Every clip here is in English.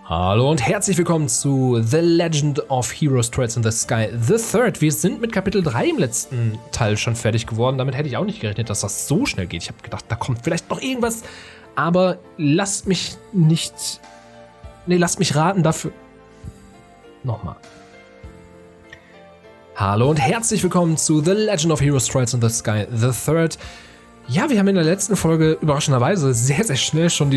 Hallo und herzlich willkommen zu The Legend of Heroes, Trails in the Sky, The Third. Wir sind mit Kapitel 3 im letzten Teil schon fertig geworden. Damit hätte ich auch nicht gerechnet, dass das so schnell geht. Ich habe gedacht, da kommt vielleicht noch irgendwas. Aber lasst mich raten dafür. Nochmal. Hallo und herzlich willkommen zu The Legend of Heroes, Trails in the Sky, The Third. Ja, wir haben in der letzten Folge überraschenderweise sehr, sehr schnell schon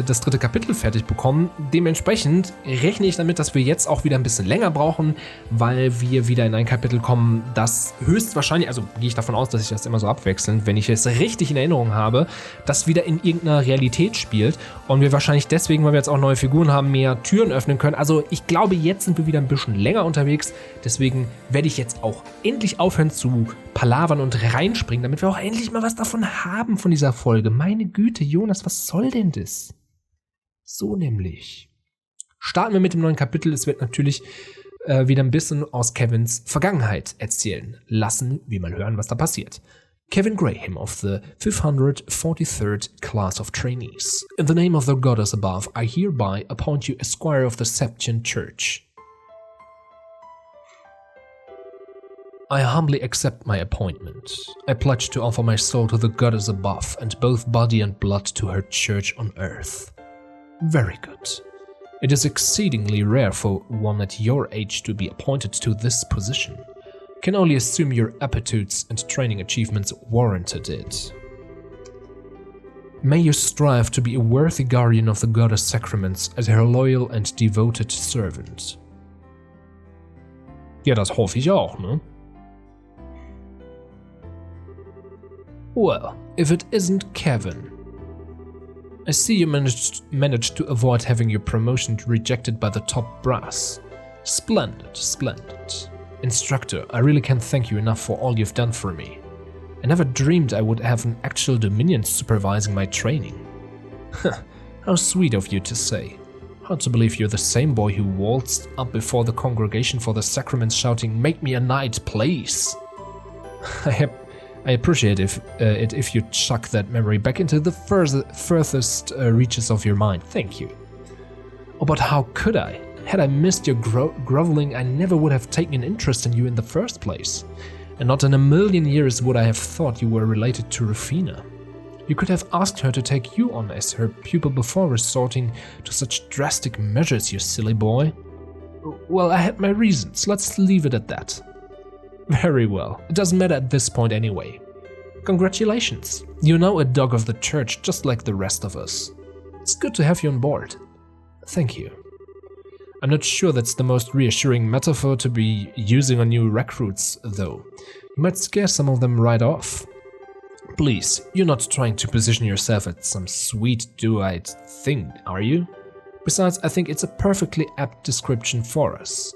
das dritte Kapitel fertig bekommen. Dementsprechend rechne ich damit, dass wir jetzt auch wieder ein bisschen länger brauchen, weil wir wieder in ein Kapitel kommen, das höchstwahrscheinlich, also gehe ich davon aus, dass ich das immer so abwechselnd, wenn ich es richtig in Erinnerung habe, das wieder in irgendeiner Realität spielt und wir wahrscheinlich deswegen, weil wir jetzt auch neue Figuren haben, mehr Türen öffnen können. Also ich glaube, jetzt sind wir wieder ein bisschen länger unterwegs, deswegen werde ich jetzt auch endlich aufhören zu palavern und reinspringen, damit wir auch endlich mal was davon haben von dieser Folge. Meine Güte, Jonas, was soll denn das? So nämlich. Starten wir mit dem neuen Kapitel. Es wird natürlich wieder ein bisschen aus Kevins Vergangenheit erzählen lassen, wie mal hören, was da passiert. Kevin Graham of the 543rd Class of Trainees. In the name of the goddess above, I hereby appoint you a squire of the Septian Church. I humbly accept my appointment. I pledge to offer my soul to the goddess above and both body and blood to her church on earth. Very good. It is exceedingly rare for one at your age to be appointed to this position. Can only assume your aptitudes and training achievements warranted it. May you strive to be a worthy guardian of the goddess sacraments as her loyal and devoted servant. Ja, das hoffe ich auch, ne? Well, if it isn't Kevin. I see you managed to avoid having your promotion rejected by the top brass. Splendid, splendid. Instructor, I really can't thank you enough for all you've done for me. I never dreamed I would have an actual Dominion supervising my training. How sweet of you to say. Hard to believe you're the same boy who waltzed up before the congregation for the sacraments shouting, "Make me a knight, please!" I appreciate it if you chuck that memory back into the furthest reaches of your mind. Thank you. Oh, but how could I? Had I missed your groveling, I never would have taken an interest in you in the first place. And not in a million years would I have thought you were related to Rufina. You could have asked her to take you on as her pupil before resorting to such drastic measures, you silly boy. Well, I had my reasons. Let's leave it at that. Very well. It doesn't matter at this point anyway. Congratulations. You're now a dog of the church just like the rest of us. It's good to have you on board. Thank you. I'm not sure that's the most reassuring metaphor to be using on new recruits, though. You might scare some of them right off. Please, you're not trying to position yourself as some sweet do-eyed thing, are you? Besides, I think it's a perfectly apt description for us.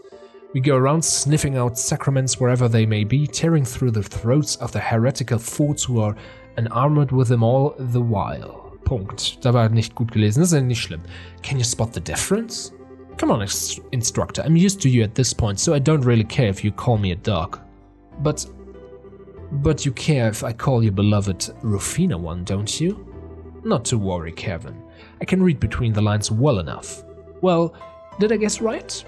We go around sniffing out sacraments wherever they may be, tearing through the throats of the heretical fools who are enamored with them all the while. Punkt. Da war nicht gut gelesen, das ist ja nicht schlimm. Can you spot the difference? Come on, instructor, I'm used to you at this point, so I don't really care if you call me a dog. But you care if I call you beloved Rufina one, don't you? Not to worry, Kevin. I can read between the lines well enough. Well, did I guess right?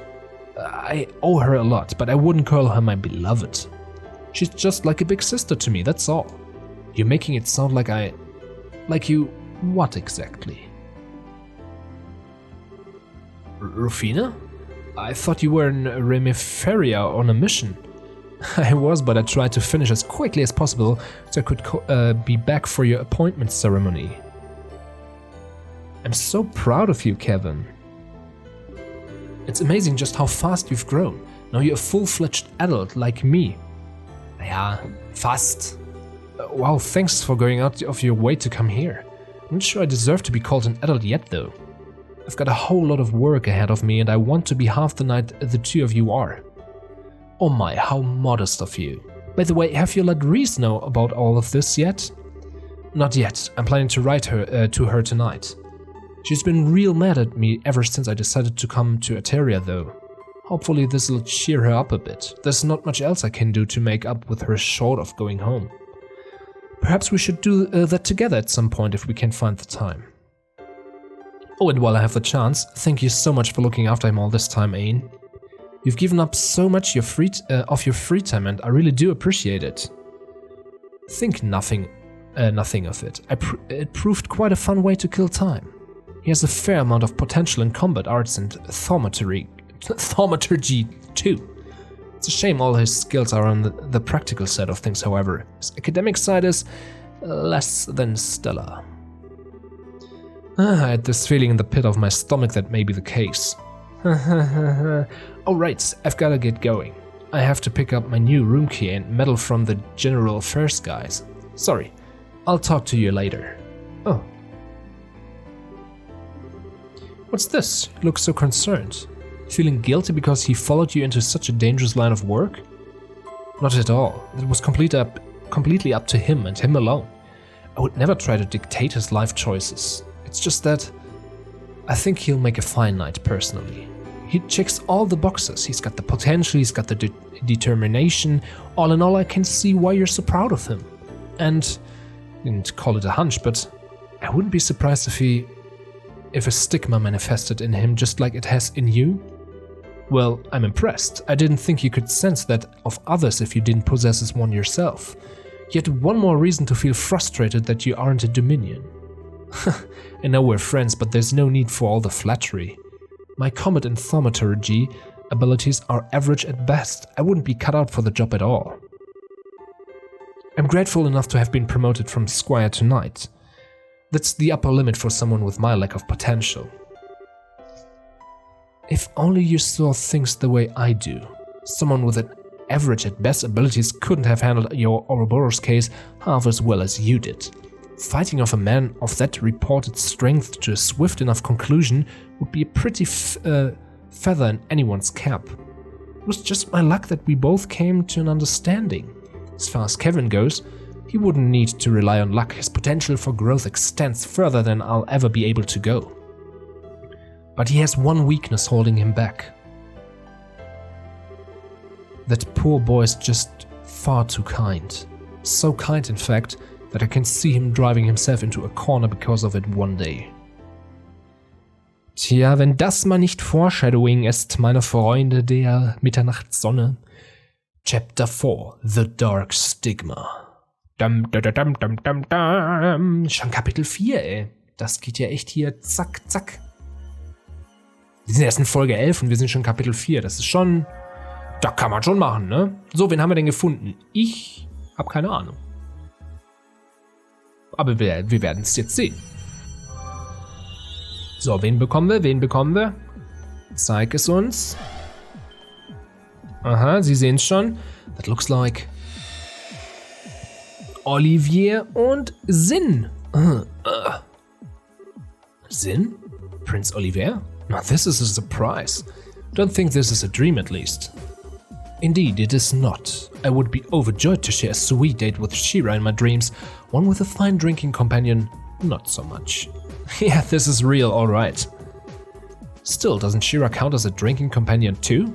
I owe her a lot, but I wouldn't call her my beloved. She's just like a big sister to me, that's all. You're making it sound like like you... what exactly? Rufina? I thought you were in Remiferia on a mission. I was, but I tried to finish as quickly as possible so I could be back for your appointment ceremony. I'm so proud of you, Kevin. It's amazing just how fast you've grown. Now you're a full-fledged adult like me. Ja, fast. Wow, thanks for going out of your way to come here. I'm not sure I deserve to be called an adult yet, though. I've got a whole lot of work ahead of me and I want to be half the knight the two of you are. Oh my, how modest of you. By the way, have you let Reese know about all of this yet? Not yet. I'm planning to write to her tonight. She's been real mad at me ever since I decided to come to Eteria, though. Hopefully this'll cheer her up a bit. There's not much else I can do to make up with her short of going home. Perhaps we should do that together at some point if we can find the time. Oh, and while I have the chance, thank you so much for looking after him all this time, Ain. You've given up so much of your free time, and I really do appreciate it. Think nothing of it. It proved quite a fun way to kill time. He has a fair amount of potential in combat arts and thaumaturgy too. It's a shame all his skills are on the practical side of things, however. His academic side is less than stellar. I had this feeling in the pit of my stomach that may be the case. Alright, I've gotta get going. I have to pick up my new room key and medal from the general affairs guys. Sorry, I'll talk to you later. Oh. What's this? You look so concerned. Feeling guilty because he followed you into such a dangerous line of work? Not at all. It was completely up to him and him alone. I would never try to dictate his life choices. It's just that I think he'll make a fine knight personally. He checks all the boxes. He's got the potential, he's got the determination. All in all, I can see why you're so proud of him. And I didn't call it a hunch, but I wouldn't be surprised if a stigma manifested in him just like it has in you. Well, I'm impressed. I didn't think you could sense that of others if you didn't possess one yourself. Yet one more reason to feel frustrated that you aren't a Dominion. I know we're friends, but there's no need for all the flattery. My combat and thaumaturgy abilities are average at best. I wouldn't be cut out for the job at all. I'm grateful enough to have been promoted from squire to knight. That's the upper limit for someone with my lack of potential. If only you saw things the way I do. Someone with an average at best abilities couldn't have handled your Ouroboros case half as well as you did. Fighting off a man of that reported strength to a swift enough conclusion would be a pretty feather in anyone's cap. It was just my luck that we both came to an understanding. As far as Kevin goes, he wouldn't need to rely on luck. His potential for growth extends further than I'll ever be able to go. But he has one weakness holding him back. That poor boy is just far too kind. So kind, in fact, that I can see him driving himself into a corner because of it one day. Tja, wenn das mal nicht Foreshadowing ist, meine Freunde der Mitternachtssonne. Chapter 4, The Dark Stigma. Dum, dum, dum, dum, dum, dum. Schon Kapitel 4, ey. Das geht ja echt hier zack, zack. Wir sind erst in Folge 11 und wir sind schon Kapitel 4. Das ist schon... Da kann man schon machen, ne? So, wen haben wir denn gefunden? Ich habe keine Ahnung. Aber wir werden es jetzt sehen. So, wen bekommen wir? Wen bekommen wir? Zeig es uns. Aha, Sie sehen es schon. That looks like... Olivier und Sin. Sin? Prince Olivier? Now this is a surprise. Don't think this is a dream, at least. Indeed, it is not. I would be overjoyed to share a sweet date with Shira in my dreams. One with a fine drinking companion, not so much. Yeah, this is real, alright. Still, doesn't Shira count as a drinking companion too?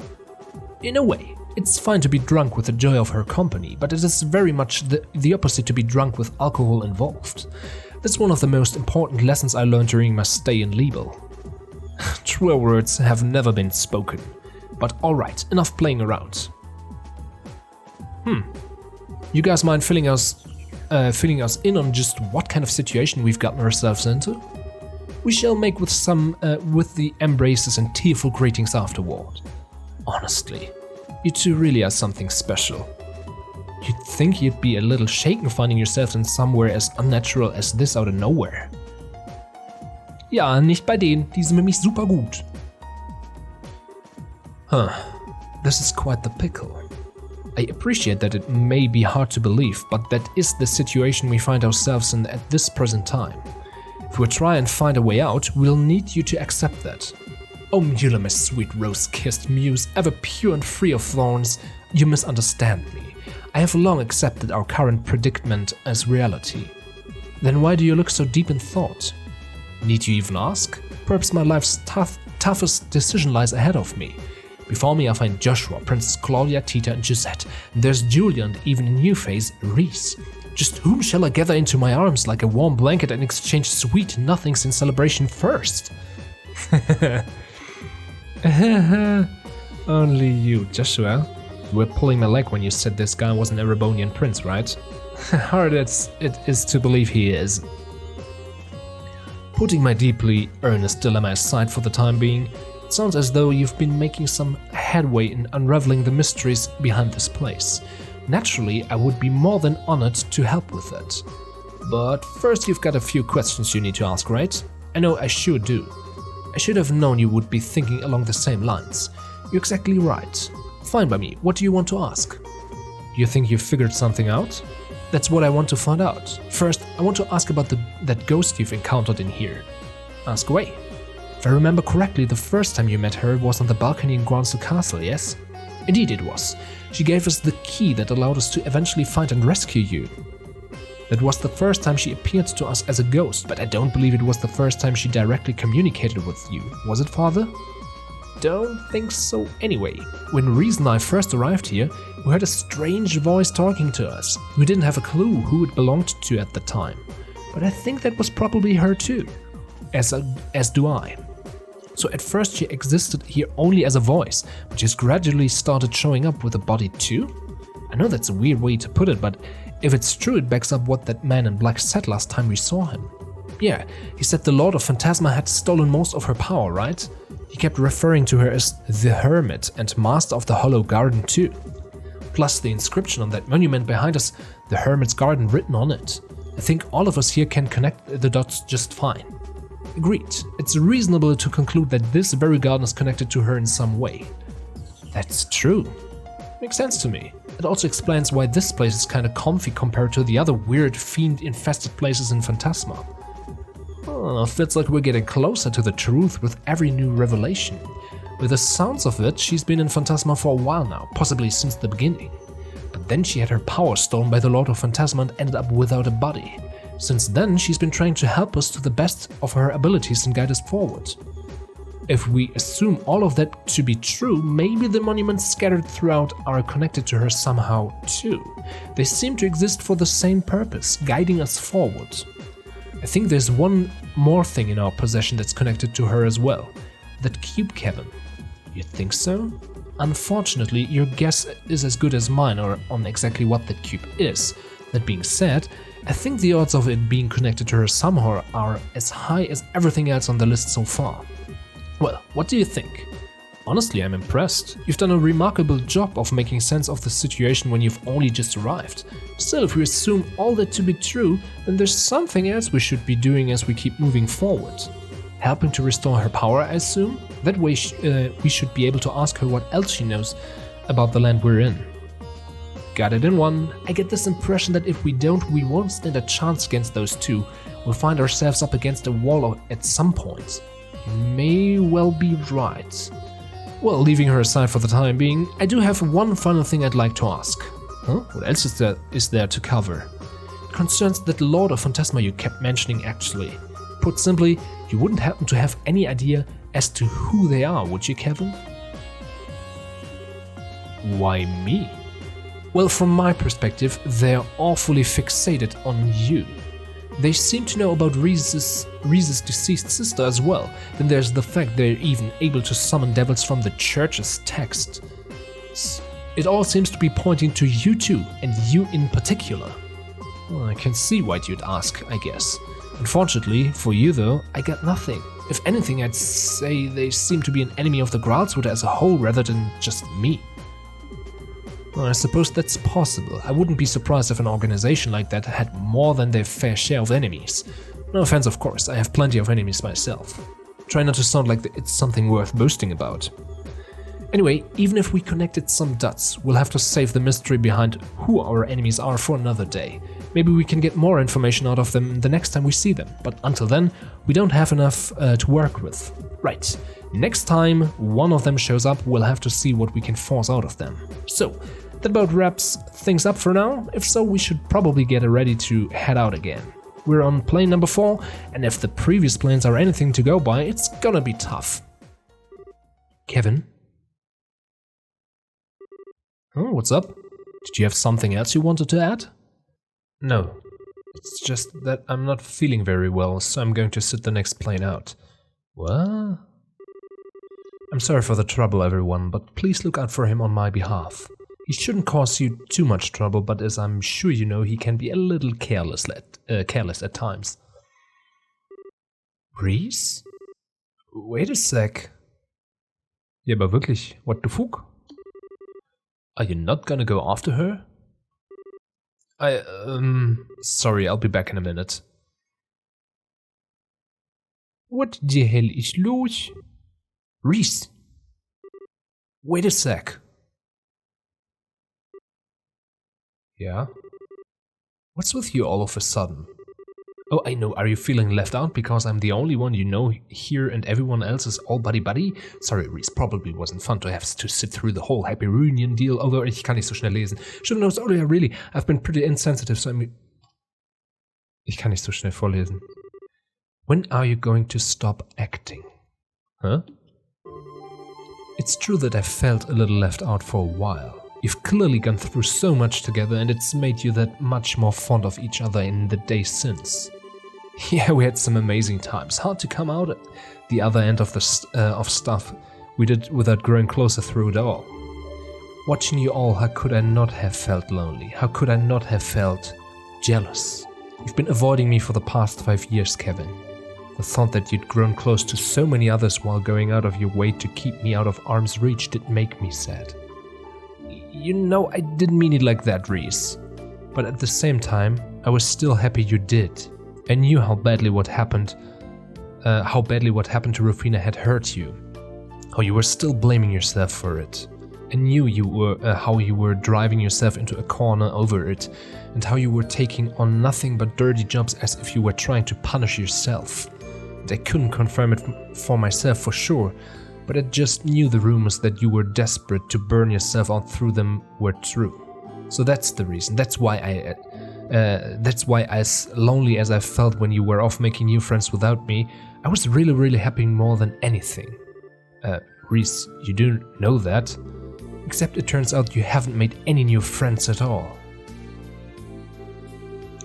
In a way. It's fine to be drunk with the joy of her company, but it is very much the opposite to be drunk with alcohol involved. That's one of the most important lessons I learned during my stay in Liebel. Truer words have never been spoken. But alright, enough playing around. You guys mind filling us in on just what kind of situation we've gotten ourselves into? We shall make with the embraces and tearful greetings afterward. Honestly, you two really are something special. You'd think you'd be a little shaken finding yourself in somewhere as unnatural as this out of nowhere. Ja, nicht bei denen, die sind nämlich super gut. This is quite the pickle. I appreciate that it may be hard to believe, but that is the situation we find ourselves in at this present time. If we try and find a way out, we'll need you to accept that. Oh Mueller, my sweet rose-kissed muse, ever pure and free of thorns, you misunderstand me. I have long accepted our current predicament as reality. Then why do you look so deep in thought? Need you even ask? Perhaps my life's toughest decision lies ahead of me. Before me I find Joshua, Princess Claudia, Tita and Gisette. And there's Julia and even a new face, Reese. Just whom shall I gather into my arms like a warm blanket and exchange sweet nothings in celebration first? Only you, Joshua. You were pulling my leg when you said this guy was an Erebonian prince, right? Hard it is to believe he is. Putting my deeply earnest dilemma aside for the time being, it sounds as though you've been making some headway in unraveling the mysteries behind this place. Naturally, I would be more than honored to help with it. But first you've got a few questions you need to ask, right? I know I sure do. I should have known you would be thinking along the same lines. You're exactly right. Fine by me, what do you want to ask? Do you think you've figured something out? That's what I want to find out. First, I want to ask about that ghost you've encountered in here. Ask away. If I remember correctly, the first time you met her was on the balcony in Branche Castle, yes? Indeed it was. She gave us the key that allowed us to eventually find and rescue you. That was the first time she appeared to us as a ghost, but I don't believe it was the first time she directly communicated with you. Was it, Father? Don't think so anyway. When Reason and I first arrived here, we heard a strange voice talking to us. We didn't have a clue who it belonged to at the time, but I think that was probably her too. As do I. So at first she existed here only as a voice, but just gradually started showing up with a body too? I know that's a weird way to put it, but if it's true, it backs up what that man in black said last time we saw him. Yeah, he said the Lord of Phantasma had stolen most of her power, right? He kept referring to her as the Hermit and Master of the Hollow Garden too. Plus the inscription on that monument behind us, the Hermit's Garden written on it. I think all of us here can connect the dots just fine. Agreed, it's reasonable to conclude that this very garden is connected to her in some way. That's true. Makes sense to me. It also explains why this place is kinda comfy compared to the other weird fiend-infested places in Phantasma. Oh, feels like we're getting closer to the truth with every new revelation. With the sounds of it, she's been in Phantasma for a while now, possibly since the beginning. But then she had her power stolen by the Lord of Phantasma and ended up without a body. Since then, she's been trying to help us to the best of her abilities and guide us forward. If we assume all of that to be true, maybe the monuments scattered throughout are connected to her somehow too. They seem to exist for the same purpose, guiding us forward. I think there's one more thing in our possession that's connected to her as well. That cube, Kevin. You think so? Unfortunately, your guess is as good as mine on exactly what that cube is. That being said, I think the odds of it being connected to her somehow are as high as everything else on the list so far. Well, what do you think? Honestly, I'm impressed. You've done a remarkable job of making sense of the situation when you've only just arrived. Still, if we assume all that to be true, then there's something else we should be doing as we keep moving forward. Helping to restore her power, I assume? That way we should be able to ask her what else she knows about the land we're in. Got it in one. I get this impression that if we don't, we won't stand a chance against those two. We'll find ourselves up against a wall at some point. You may well be right. Well, leaving her aside for the time being, I do have one final thing I'd like to ask. Huh? What else is there to cover? It concerns that Lord of Phantasma you kept mentioning actually. Put simply, you wouldn't happen to have any idea as to who they are, would you, Kevin? Why me? Well, from my perspective, they're awfully fixated on you. They seem to know about Reese's deceased sister as well. Then there's the fact they're even able to summon devils from the church's text. It all seems to be pointing to you two, and you in particular. Well, I can see why you'd ask, I guess. Unfortunately, for you though, I got nothing. If anything, I'd say they seem to be an enemy of the Graalswood as a whole rather than just me. Well, I suppose that's possible. I wouldn't be surprised if an organization like that had more than their fair share of enemies. No offense, of course, I have plenty of enemies myself. Try not to sound like it's something worth boasting about. Anyway, even if we connected some dots, we'll have to save the mystery behind who our enemies are for another day. Maybe we can get more information out of them the next time we see them, but until then, we don't have enough to work with. Right, next time one of them shows up, we'll have to see what we can force out of them. So, that about wraps things up for now. If so, we should probably get ready to head out again. We're on plane number 4, and if the previous planes are anything to go by, it's gonna be tough. Kevin? Oh, what's up? Did you have something else you wanted to add? No, it's just that I'm not feeling very well, so I'm going to sit the next plane out. What? I'm sorry for the trouble, everyone, but please look out for him on my behalf. He shouldn't cause you too much trouble, but as I'm sure you know, he can be a little careless at times. Reese? Wait a sec. Ja, aber wirklich, what the fuck? Are you not gonna go after her? Sorry, I'll be back in a minute. What the hell is los? Reese! Wait a sec. Yeah? What's with you all of a sudden? Oh, I know, are you feeling left out because I'm the only one you know here and everyone else is all buddy-buddy? Sorry, Reese, probably wasn't fun to have to sit through the whole Happy Reunion deal, although ich kann nicht so schnell lesen. Should've known, sorry, really, I've been pretty insensitive, so ich kann nicht so schnell vorlesen. When are you going to stop acting? Huh? It's true that I felt a little left out for a while. You've clearly gone through so much together and it's made you that much more fond of each other in the days since. Yeah, we had some amazing times. Hard to come out at the other end of of stuff we did without growing closer through it all. Watching you all, how could I not have felt lonely? How could I not have felt jealous? You've been avoiding me for the past 5 years, Kevin. The thought that you'd grown close to so many others while going out of your way to keep me out of arm's reach did make me sad. You know, I didn't mean it like that, Reese. But at the same time, I was still happy you did. I knew how badly what happened to Rufina had hurt you. How you were still blaming yourself for it. I knew how you were driving yourself into a corner over it, and how you were taking on nothing but dirty jobs as if you were trying to punish yourself. And I couldn't confirm it for myself for sure, but I just knew the rumors that you were desperate to burn yourself out through them were true. So that's the reason. That's why as lonely as I felt when you were off making new friends without me, I was really, really happy more than anything. Reese, you do know that. Except it turns out you haven't made any new friends at all.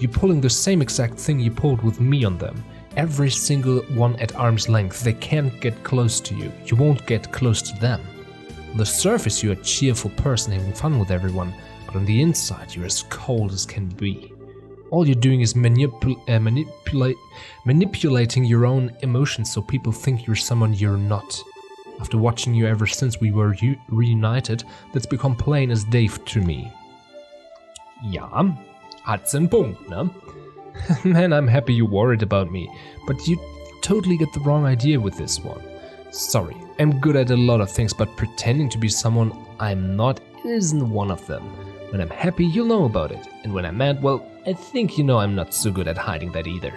You're pulling the same exact thing you pulled with me on them. Every single one at arm's length. They can't get close to you. You won't get close to them. On the surface, you're a cheerful person having fun with everyone, but on the inside, you're as cold as can be. All you're doing is manipulating your own emotions so people think you're someone you're not. After watching you ever since we were reunited, that's become plain as day to me. Ja, hat's einen Punkt, ne? Man, I'm happy you're worried about me, but you totally get the wrong idea with this one. Sorry, I'm good at a lot of things, but pretending to be someone I'm not isn't one of them. When I'm happy, you'll know about it, and when I'm mad, well, I think you know I'm not so good at hiding that either.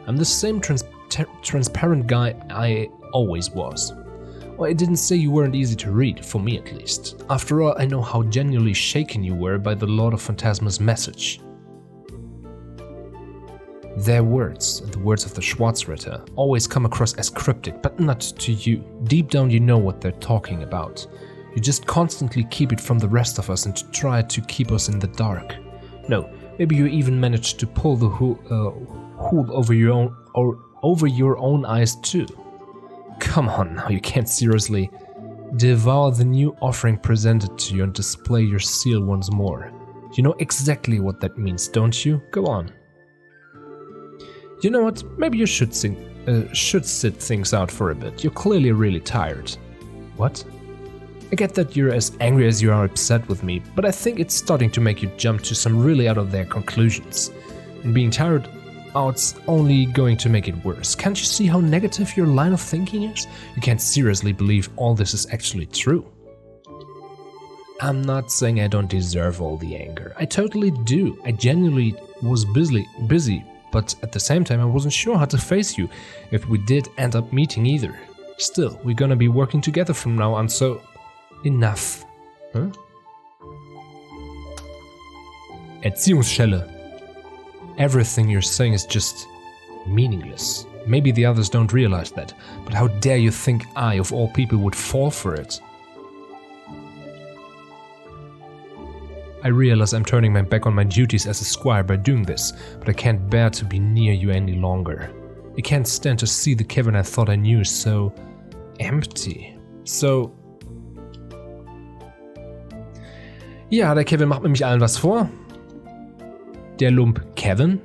I'm the same transparent guy I always was. Well, I didn't say you weren't easy to read, for me at least. After all, I know how genuinely shaken you were by the Lord of Phantasma's message. Their words, the words of the Schwarzritter, always come across as cryptic, but not to you. Deep down you know what they're talking about. You just constantly keep it from the rest of us and try to keep us in the dark. No, maybe you even managed to pull the hood over your own eyes too. Come on now, you can't seriously devour the new offering presented to you and display your seal once more. You know exactly what that means, don't you? Go on. You know what? Maybe you should sit things out for a bit. You're clearly really tired. What? I get that you're as angry as you are upset with me, but I think it's starting to make you jump to some really out of there conclusions. And being tired out's only going to make it worse. Can't you see how negative your line of thinking is? You can't seriously believe all this is actually true. I'm not saying I don't deserve all the anger. I totally do. I genuinely was busy, but at the same time I wasn't sure how to face you if we did end up meeting either. Still, we're gonna be working together from now on, so enough. Huh? Erziehungsschelle. Everything you're saying is just meaningless. Maybe the others don't realize that, but how dare you think I, of all people, would fall for it? I realize I'm turning my back on my duties as a squire by doing this, but I can't bear to be near you any longer. I can't stand to see the Kevin I thought I knew so empty. So... Ja, der Kevin macht nämlich allen was vor. Der Lump Kevin.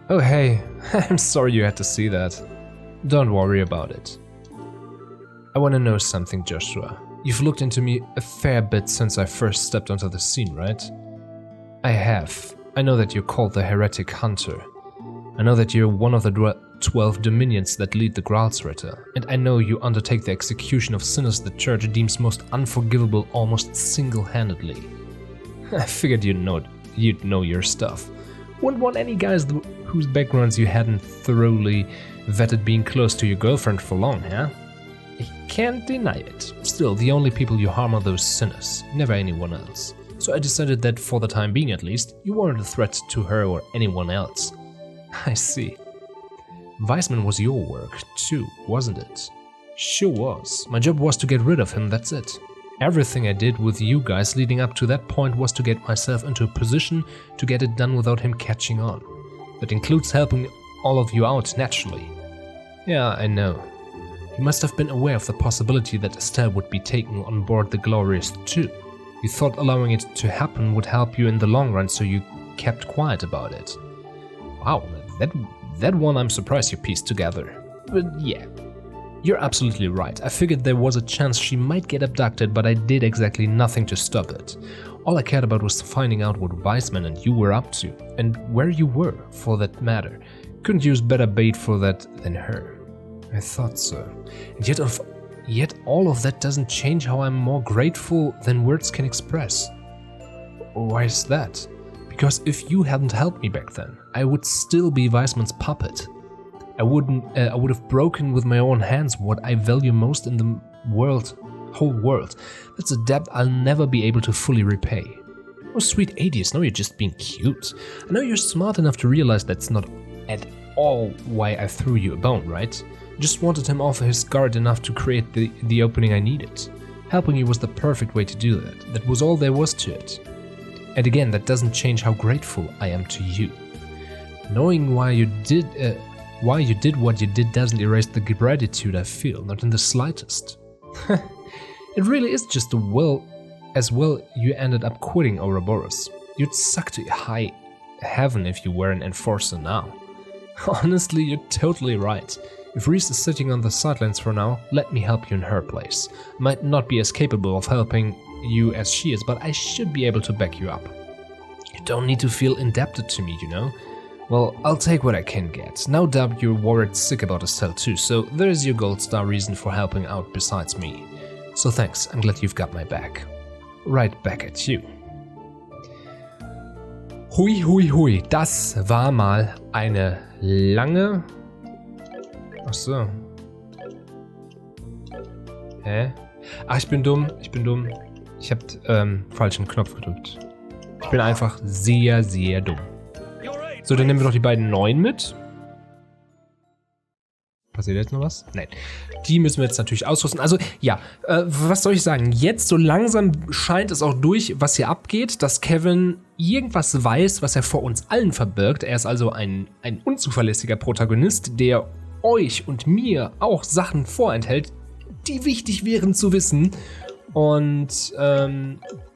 Oh hey, I'm sorry you had to see that. Don't worry about it. I want to know something, Joshua. You've looked into me a fair bit since I first stepped onto the scene, right? I have. I know that you're called the Heretic Hunter. I know that you're one of the 12 dominions that lead the Gralsritter, and I know you undertake the execution of sinners the Church deems most unforgivable almost single-handedly. I figured you'd know your stuff. Wouldn't want any guys whose backgrounds you hadn't thoroughly vetted being close to your girlfriend for long, huh? I can't deny it. Still, the only people you harm are those sinners, never anyone else. So I decided that, for the time being at least, you weren't a threat to her or anyone else. I see. Weissman was your work, too, wasn't it? Sure was. My job was to get rid of him, that's it. Everything I did with you guys leading up to that point was to get myself into a position to get it done without him catching on. That includes helping all of you out, naturally. Yeah, I know. You must have been aware of the possibility that Estelle would be taken on board the Glorious too. You thought allowing it to happen would help you in the long run, so you kept quiet about it. Wow, that one I'm surprised you pieced together. But yeah, you're absolutely right. I figured there was a chance she might get abducted, but I did exactly nothing to stop it. All I cared about was finding out what Weissman and you were up to, and where you were, for that matter. Couldn't use better bait for that than her. I thought so. And yet all of that doesn't change how I'm more grateful than words can express. Why is that? Because if you hadn't helped me back then, I would still be Weissman's puppet. I would have broken with my own hands what I value most in the whole world. That's a debt I'll never be able to fully repay. Oh, sweet Adius, now you're just being cute. I know you're smart enough to realize that's not at all why I threw you a bone, right? Just wanted him off his guard enough to create the opening I needed. Helping you was the perfect way to do that. That was all there was to it. And again, that doesn't change how grateful I am to you. Knowing why you did what you did doesn't erase the gratitude I feel, not in the slightest. It really is just as well you ended up quitting Ouroboros. You'd suck to high heaven if you were an enforcer now. Honestly, you're totally right. If Reese is sitting on the sidelines for now, let me help you in her place. I might not be as capable of helping you as she is, but I should be able to back you up. You don't need to feel indebted to me, you know? Well, I'll take what I can get. No doubt you're worried sick about Estelle too, so there's your gold star reason for helping out besides me. So thanks, I'm glad you've got my back. Right back at you. Hui, hui, hui, das war mal eine lange... Achso. Hä? Ach, ich bin dumm. Ich hab falschen Knopf gedrückt. Ich bin einfach sehr, sehr dumm. So, dann nehmen wir doch die beiden neuen mit. Passiert jetzt noch was? Nein. Die müssen wir jetzt natürlich ausrüsten. Also, ja, was soll ich sagen? Jetzt so langsam scheint es auch durch, was hier abgeht, dass Kevin irgendwas weiß, was er vor uns allen verbirgt. Er ist also ein unzuverlässiger Protagonist, der euch und mir auch Sachen vorenthält, die wichtig wären zu wissen. Und,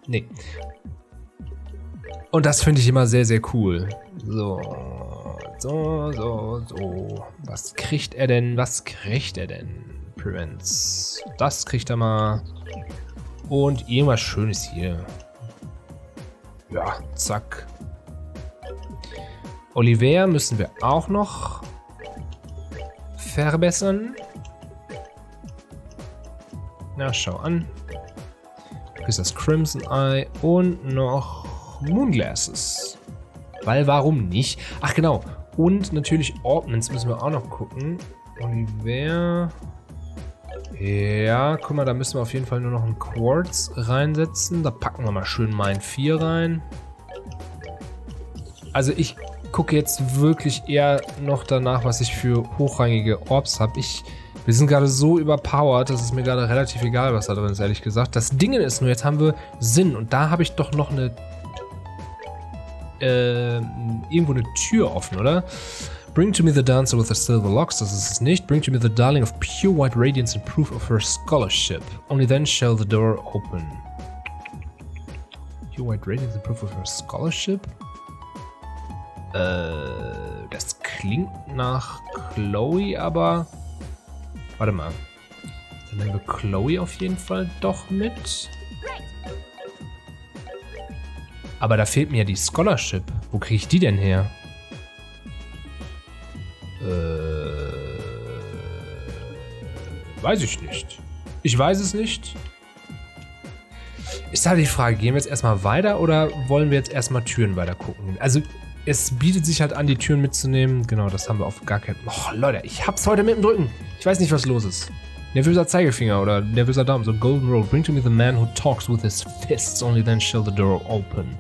nee. Und das finde ich immer sehr, sehr cool. So. Was kriegt er denn? Prince. Das kriegt er mal. Und irgendwas Schönes hier. Ja, zack. Oliver müssen wir auch noch verbessern. Na, schau an. Hier ist das Crimson Eye und noch Moonglasses. Weil warum nicht? Ach genau. Und natürlich Ordnance müssen wir auch noch gucken. Oliver. Ja, guck mal, da müssen wir auf jeden Fall nur noch einen Quartz reinsetzen. Da packen wir mal schön Mine 4 rein. Also ich gucke jetzt wirklich eher noch danach, was ich für hochrangige Orbs habe. Ich Wir sind gerade so überpowered, dass es mir gerade relativ egal, was da drin ist, ehrlich gesagt. Das Ding ist nur, jetzt haben wir Sinn und da habe ich doch noch eine irgendwo eine Tür offen, oder? Bring to me the dancer with the silver locks, das ist es nicht. Bring to me the darling of pure white radiance and proof of her scholarship. Only then shall the door open. Pure white radiance and proof of her scholarship? Das klingt nach Chloe, aber... Warte mal. Dann nehmen wir Chloe auf jeden Fall doch mit. Aber da fehlt mir ja die Scholarship. Wo kriege ich die denn her? Weiß ich nicht. Ich weiß es nicht. Ist halt die Frage, gehen wir jetzt erstmal weiter oder wollen wir jetzt erstmal Türen weiter gucken? Also, es bietet sich halt an, die Türen mitzunehmen. Genau, das haben wir auf gar keinen... Oh, Leute, ich hab's heute mit dem Drücken. Ich weiß nicht, was los ist. Nervöser Zeigefinger oder nervöser Daumen. So, Golden Rule. Bring to me the man who talks with his fists. Only then shall the door open.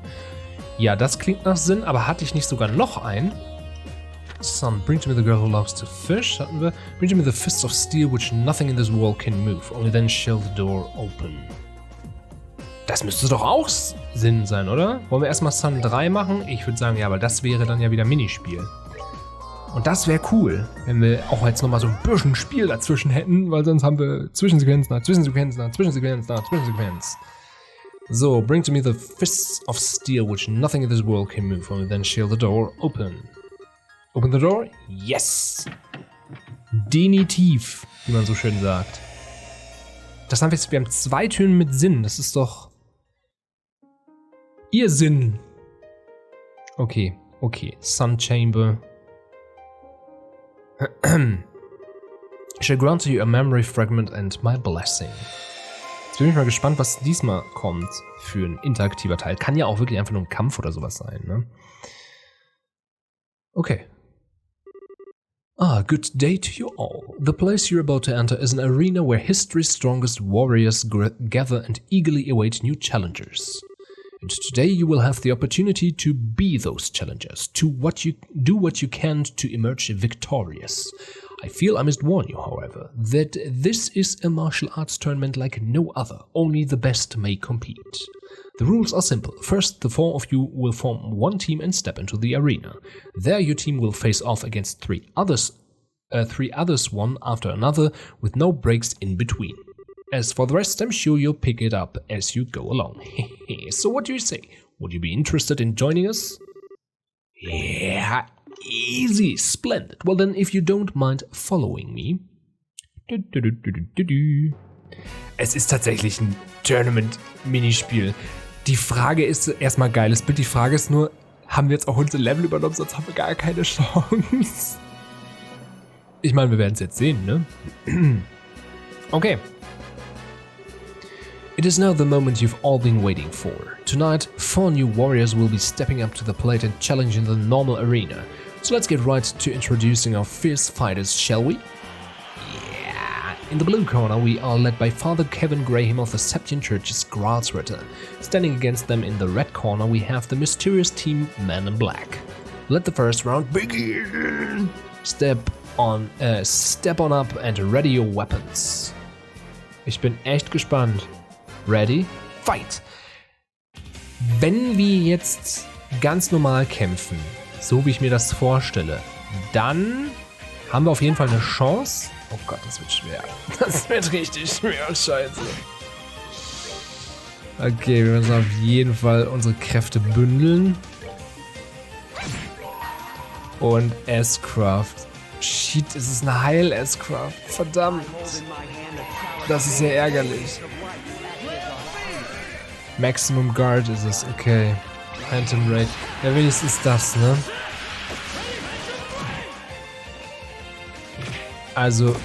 Ja, das klingt nach Sinn, aber hatte ich nicht sogar noch einen? Son, bring to me the girl who loves to fish. Hatten wir. Bring to me the fists of steel which nothing in this world can move. Only then shall the door open. Das müsste doch auch Sinn sein, oder? Wollen wir erstmal Son 3 machen? Ich würde sagen, ja, weil das wäre dann ja wieder Minispiel. Und das wäre cool, wenn wir auch jetzt nochmal so ein bisschen Spiel dazwischen hätten, weil sonst haben wir Zwischensequenz nach Zwischensequenz nach Zwischensequenz nach Zwischensequenz. So, bring to me the fists of steel which nothing in this world can move. Only then shall the door open. Open the door? Yes! Definitiv, wie man so schön sagt. Das haben wir jetzt, wir haben 2 Türen mit Sinn, das ist doch... Ihr Sinn. Okay, okay. Sun Chamber. I shall grant to you a memory fragment and my blessing. Jetzt bin ich mal gespannt, was diesmal kommt für ein interaktiver Teil. Kann ja auch wirklich einfach nur ein Kampf oder sowas sein, ne? Okay. Good day to you all. The place you're about to enter is an arena where history's strongest warriors gather and eagerly await new challengers. And today you will have the opportunity to be those challengers, to do what you can to emerge victorious. I feel I must warn you, however, that this is a martial arts tournament like no other. Only the best may compete. The rules are simple. First, the 4 of you will form one team and step into the arena. There your team will face off against 3 others, one after another, with no breaks in between. As for the rest, I'm sure you'll pick it up as you go along. So what do you say? Would you be interested in joining us? Yeah, easy, splendid. Well then, if you don't mind following me. Es ist tatsächlich ein Tournament-Minispiel. Die Frage ist erstmal geiles Bild. Die Frage ist nur, haben wir jetzt auch unsere Level übernommen, sonst haben wir gar keine Chance. Ich meine, wir werden es jetzt sehen, ne? Okay. It is now the moment you've all been waiting for. Tonight, 4 new warriors will be stepping up to the plate and challenging the normal arena. So let's get right to introducing our fierce fighters, shall we? Yeah! In the blue corner, we are led by Father Kevin Graham of the Septian Church's Gralsritter. Standing against them in the red corner, we have the mysterious team Men in Black. Let the first round begin! Step on up and ready your weapons. Ich bin echt gespannt. Ready? Fight! Wenn wir jetzt ganz normal kämpfen, so wie ich mir das vorstelle, dann haben wir auf jeden Fall eine Chance. Oh Gott, das wird schwer. Das wird richtig schwer, scheiße. Okay, wir müssen auf jeden Fall unsere Kräfte bündeln. Und S-Craft. Shit, es ist eine Heil-S-Craft. Verdammt. Das ist sehr ärgerlich. Maximum Guard ist es, okay. Phantom Raid. Ja, wenigstens das, ne? Also,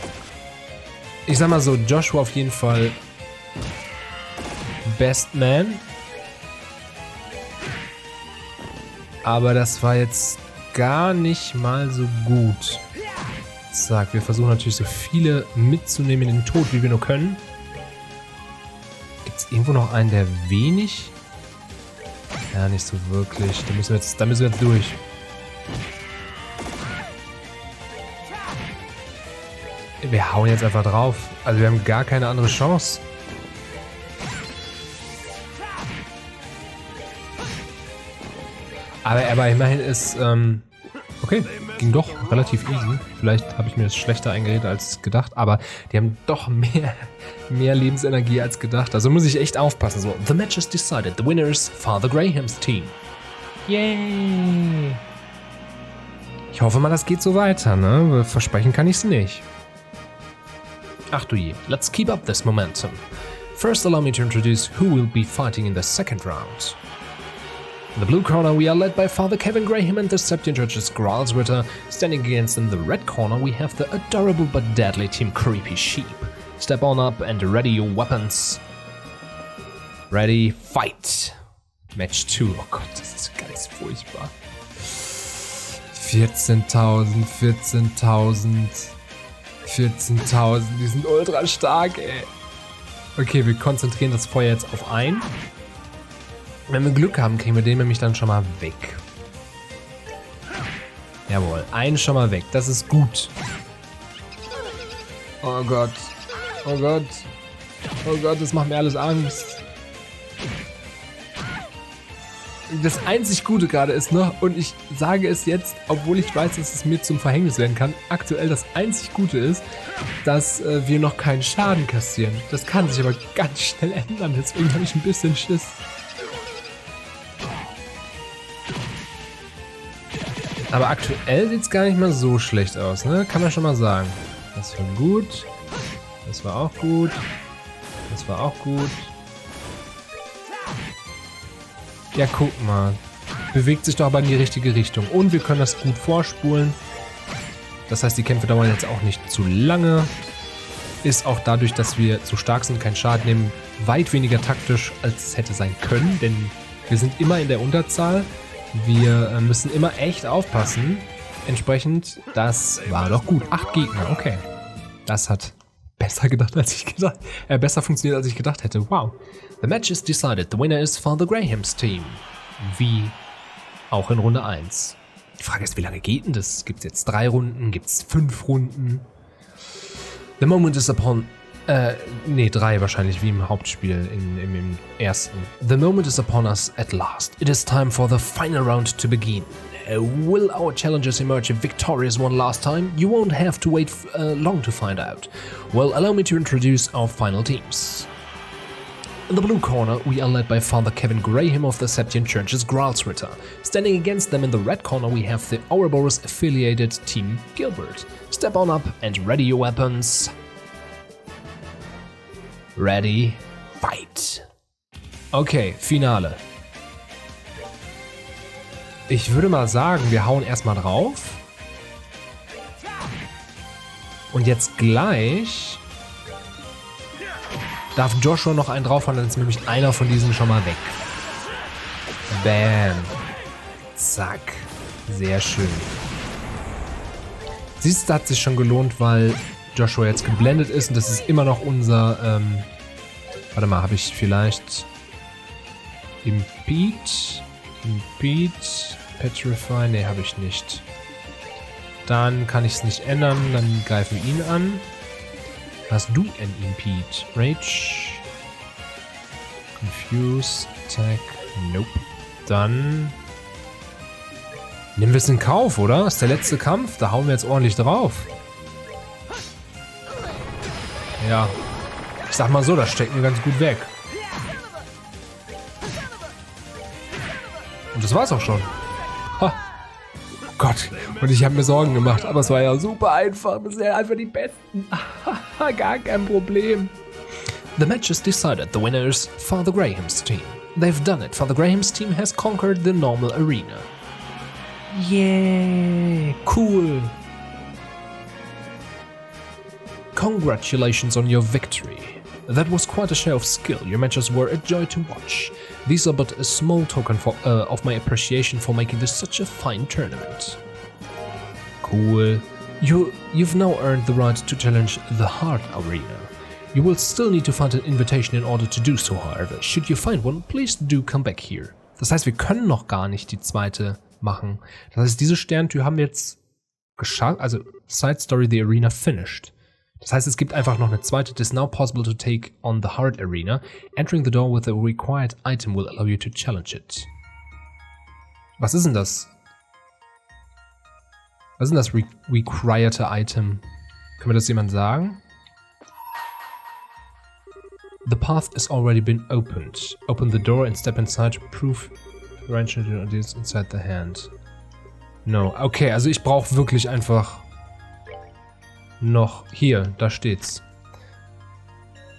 ich sag mal so, Joshua auf jeden Fall Best Man. Aber das war jetzt gar nicht mal so gut. Zack, wir versuchen natürlich so viele mitzunehmen in den Tod, wie wir nur können. Gibt es irgendwo noch einen, der wenig? Ja, nicht so wirklich. Da müssen wir jetzt durch. Wir hauen jetzt einfach drauf. Also wir haben gar keine andere Chance. Aber immerhin ist, okay, ging doch relativ easy. Vielleicht habe ich mir das schlechter eingeredet als gedacht, aber die haben doch mehr Lebensenergie als gedacht. Also muss ich echt aufpassen. So, the match is decided. The winner is Father Graham's team. Yay! Ich hoffe mal, das geht so weiter, ne? Versprechen kann ich es nicht. Ach du je. Let's keep up this momentum. First, allow me to introduce who will be fighting in the second round. In the blue corner, we are led by Father Kevin Graham and the Septuagintus Witter. Standing against in the red corner, we have the adorable but deadly team Creepy Sheep. Step on up and ready your weapons. Ready, fight. Match 2. Oh Gott, das ist ganz furchtbar. 14.000, 14.000, die sind ultra stark, ey. Okay, wir konzentrieren das Feuer jetzt auf einen. Wenn wir Glück haben, kriegen wir den nämlich dann schon mal weg. Jawohl, einen schon mal weg. Das ist gut. Oh Gott. Oh Gott. Oh Gott, das macht mir alles Angst. Das einzig Gute gerade ist noch, und ich sage es jetzt, obwohl ich weiß, dass es mir zum Verhängnis werden kann, aktuell das einzig Gute ist, dass wir noch keinen Schaden kassieren. Das kann sich aber ganz schnell ändern, deswegen habe ich ein bisschen Schiss. Aber aktuell sieht es gar nicht mal so schlecht aus, ne? Kann man schon mal sagen. Das war gut. Das war auch gut. Das war auch gut. Ja, guck mal. Bewegt sich doch aber in die richtige Richtung. Und wir können das gut vorspulen. Das heißt, die Kämpfe dauern jetzt auch nicht zu lange. Ist auch dadurch, dass wir so stark sind, keinen Schaden nehmen, weit weniger taktisch, als es hätte sein können. Denn wir sind immer in der Unterzahl. Wir müssen immer echt aufpassen. Entsprechend, das war doch gut. 8 Gegner, okay. Das hat besser besser funktioniert, als ich gedacht hätte. Wow. The match is decided. The winner is Father Graham's team. Wie auch in Runde 1. Die Frage ist, wie lange geht denn das? Gibt es jetzt 3 Runden? Gibt es 5 Runden? The moment is upon... 3 wahrscheinlich, wie im Hauptspiel im ersten. The moment is upon us at last. It is time for the final round to begin. Will our challengers emerge victorious one last time? You won't have to wait long to find out. Well, allow me to introduce our final teams. In the blue corner, we are led by Father Kevin Graham of the Septuagintus Witter. Standing against them in the red corner, we have the Ouroboros-affiliated Team Gilbert. Step on up and ready your weapons. Ready, fight. Okay, Finale. Ich würde mal sagen, wir hauen erstmal drauf. Und jetzt gleich darf Joshua noch einen draufhauen, dann ist nämlich einer von diesen schon mal weg. Bam. Zack. Sehr schön. Siehst du, hat sich schon gelohnt, weil Joshua jetzt geblendet ist und das ist immer noch unser, warte mal, habe ich vielleicht Impede, Petrify, ne, habe ich nicht. Dann kann ich es nicht ändern, dann greifen wir ihn an. Hast du ein Impede? Rage, Confuse, Attack, nope. Dann nehmen wir es in Kauf, oder? Das ist der letzte Kampf, da hauen wir jetzt ordentlich drauf. Ja, ich sag mal so, das steckt mir ganz gut weg. Und das war's auch schon. Ha. Oh Gott, und ich habe mir Sorgen gemacht, aber es war ja super einfach. Wir sind ja einfach die Besten. Gar kein Problem. The match is decided. The winner is Father Graham's team. They've done it. Father Graham's team has conquered the normal arena. Yeah, cool. Congratulations on your victory. That was quite a show of skill. Your matches were a joy to watch. These are but a small token of my appreciation for making this such a fine tournament. Cool. You've now earned the right to challenge the hard arena. You will still need to find an invitation in order to do so, however. Should you find one, please do come back here. Das heißt, wir können noch gar nicht die zweite machen. Das heißt, diese Sterntür haben wir jetzt geschafft, also Side Story, the Arena finished. Das heißt, es gibt einfach noch eine zweite. It is now possible to take on the heart arena. Entering the door with the required item will allow you to challenge it. Was ist denn das? Was ist denn das required Item? Kann mir das jemand sagen? The path has already been opened. Open the door and step inside to prove arrangement ideas inside the hand. No. Okay, also ich brauche wirklich einfach noch hier, da steht's.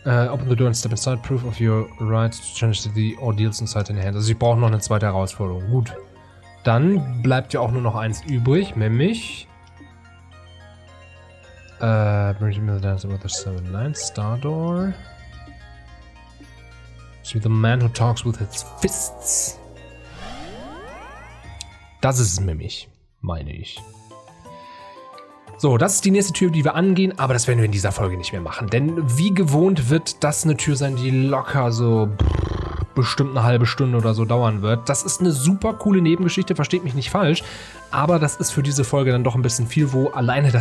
Open the door and step inside, proof of your right to change the ordeals inside the hand. Also ich brauche noch eine zweite Herausforderung. Gut. Dann bleibt ja auch nur noch eins übrig, nämlich bring me the dance about the 7-9 Star Door. So the man who talks with his fists. Das ist es nämlich, meine ich. So, das ist die nächste Tür, die wir angehen, aber das werden wir in dieser Folge nicht mehr machen. Denn wie gewohnt wird das eine Tür sein, die locker so bestimmt eine halbe Stunde oder so dauern wird. Das ist eine super coole Nebengeschichte, versteht mich nicht falsch, aber das ist für diese Folge dann doch ein bisschen viel, wo alleine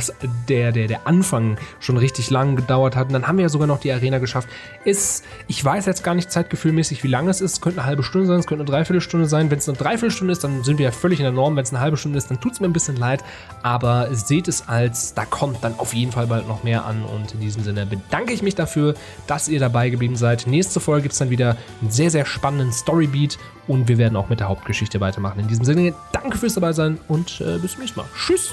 der Anfang schon richtig lang gedauert hat. Und dann haben wir ja sogar noch die Arena geschafft. Ich weiß jetzt gar nicht zeitgefühlmäßig, wie lange es ist. Es könnte eine halbe Stunde sein, es könnte eine Dreiviertelstunde sein. Wenn es eine Dreiviertelstunde ist, dann sind wir ja völlig in der Norm. Wenn es eine halbe Stunde ist, dann tut es mir ein bisschen leid. Aber seht es als, da kommt dann auf jeden Fall bald noch mehr an. Und in diesem Sinne bedanke ich mich dafür, dass ihr dabei geblieben seid. Nächste Folge gibt es dann wieder einen sehr, sehr spannenden Storybeat. Und wir werden auch mit der Hauptgeschichte weitermachen. In diesem Sinne, danke fürs dabei sein und bis zum nächsten Mal. Tschüss!